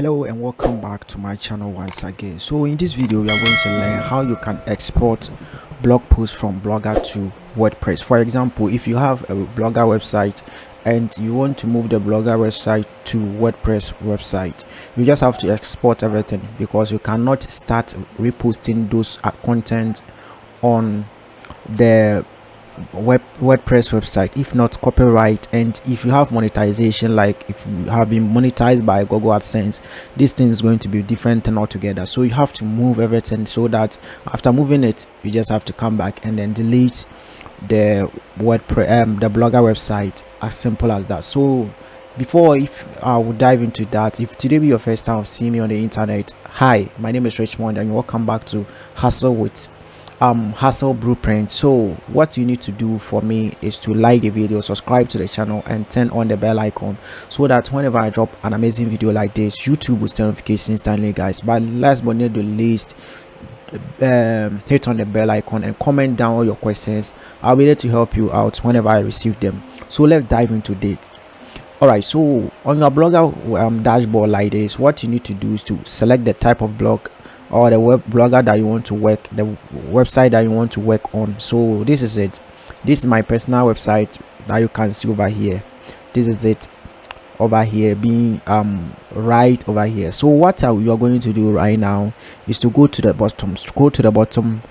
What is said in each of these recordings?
Hello and welcome back to my channel once again. So in this video we are going to learn how you can export blog posts from Blogger to WordPress. For example, if you have a Blogger website and you want to move the Blogger website to WordPress website, you just have to export everything, because you cannot start reposting those content on the WordPress website if not copyright. And if you have monetization, like if you have been monetized by Google AdSense, this thing is going to be different and altogether. So you have to move everything, so that after moving it, you just have to come back and then delete the WordPress the Blogger website, as simple as that. So before, if I will dive into that, if today be your first time of seeing me on the internet, hi, my name is Richmond and welcome back to Hustle Blueprint. So what you need to do for me is to like the video, subscribe to the channel, and turn on the bell icon, so that whenever I drop an amazing video like this, YouTube will send notifications instantly, guys. But last but not the least, hit on the bell icon and comment down all your questions. I'll be there to help you out whenever I receive them. So let's dive into it. Alright, so on your Blogger dashboard like this, what you need to do is to select the type of blog or the blogger that you want to work, the website that you want to work on. So this is it. This is my personal website that you can see over here. This is it over here, being right over here. So what you are going to do right now is to go to the bottom, scroll to the bottom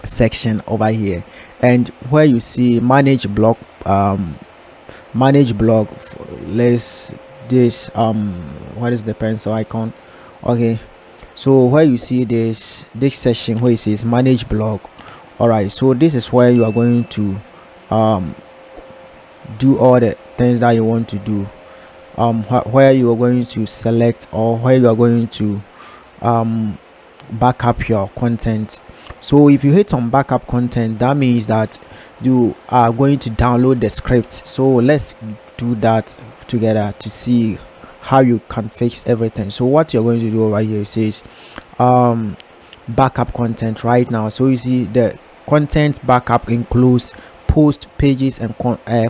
section over here, and where you see manage blog, let's this what is the pencil icon? Okay, so where you see this section where it says manage blog. All right, so this is where you are going to do all the things that you want to do, where you are going to select, or where you are going to back up your content. So if you hit on backup content, that means that you are going to download the script. So let's do that together to see how you can fix everything. So what you're going to do over here, it says backup content right now. So you see the content backup includes post, pages, and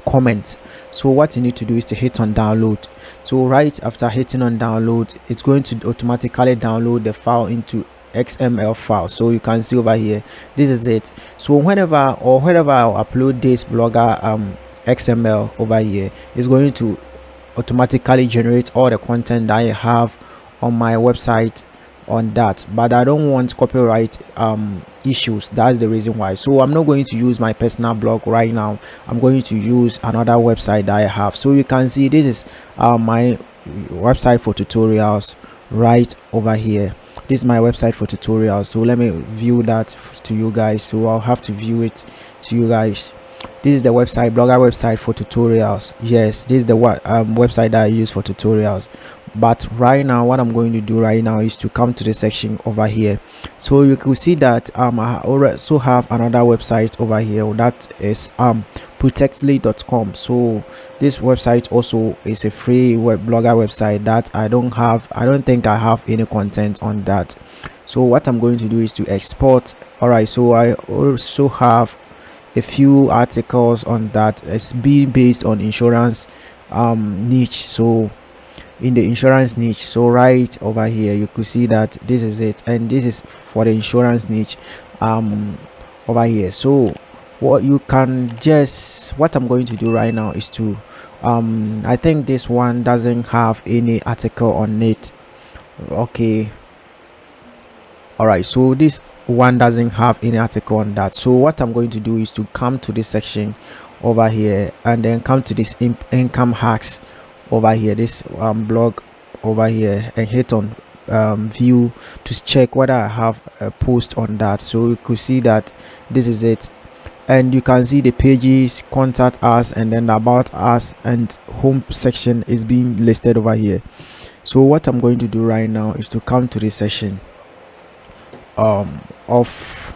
comments. So what you need to do is to hit on download. So right after hitting on download, it's going to automatically download the file into XML file. So you can see over here, this is it. So whenever I upload this Blogger XML over here, it's going to automatically generate all the content that I have on my website on that. But I don't want copyright issues. That's the reason why. So I'm not going to use my personal blog right now. I'm going to use another website that I have. So you can see this is my website for tutorials right over here. This is my website for tutorials. So let me view that to you guys. So I'll have to view it to you guys. This is the website, Blogger website for tutorials. Yes, this is the website that I use for tutorials. But right now, what I'm going to do right now is to come to the section over here. So you can see that I also have another website over here, that is protectly.com. so this website also is a free Blogger website that I don't think I have any content on that. So what I'm going to do is to export. All right, so I also have a few articles on that. It's being based on insurance niche. So in the insurance niche, so right over here you could see that this is it, and this is for the insurance niche over here. So what I'm going to do right now is to I think this one doesn't have any article on it. Okay, all right, so this one doesn't have any article on that. So what I'm going to do is to come to this section over here, and then come to this income hacks over here, this blog over here, and hit on view to check whether I have a post on that. So you could see that this is it, and you can see the pages, contact us, and then the about us and home section is being listed over here. So what I'm going to do right now is to come to this section of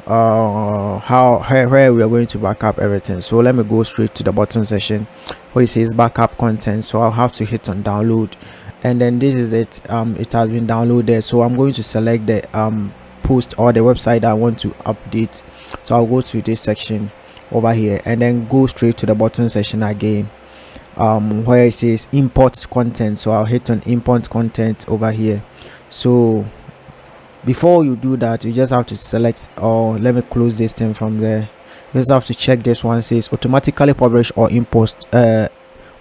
where we are going to back up everything. So let me go straight to the bottom section where it says backup content. So I'll have to hit on download, and then this is it. It has been downloaded. So I'm going to select the post or the website I want to update. So I'll go to this section over here and then go straight to the bottom section again, where it says import content. So I'll hit on import content over here. So before you do that, you just have to select, or let me close this thing from there. You just have to check this one, says automatically publish or import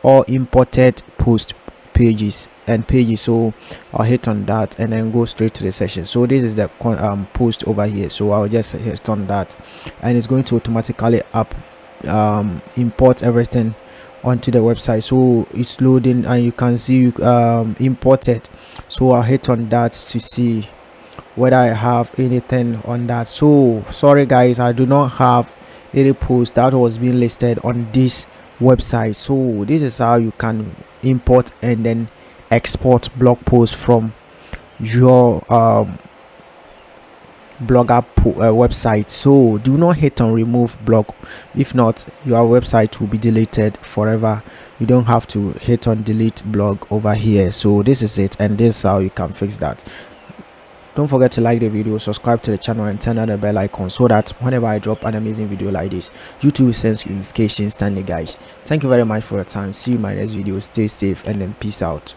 or imported post pages and pages. So I'll hit on that and then go straight to the session. So this is the post over here, so I'll just hit on that and it's going to automatically import everything onto the website. So it's loading and you can see imported. So I'll hit on that to see whether I have anything on that. So sorry guys, I do not have any post that was being listed on this website. So this is how you can import and then export blog posts from your blogger website. So do not hit on remove blog, if not your website will be deleted forever. You don't have to hit on delete blog over here. So this is it, and this is how you can fix that. Don't forget to like the video, subscribe to the channel and turn on the bell icon so that whenever I drop an amazing video like this, YouTube sends notifications instantly guys. Thank you very much for your time. See you in my next video. Stay safe and then peace out.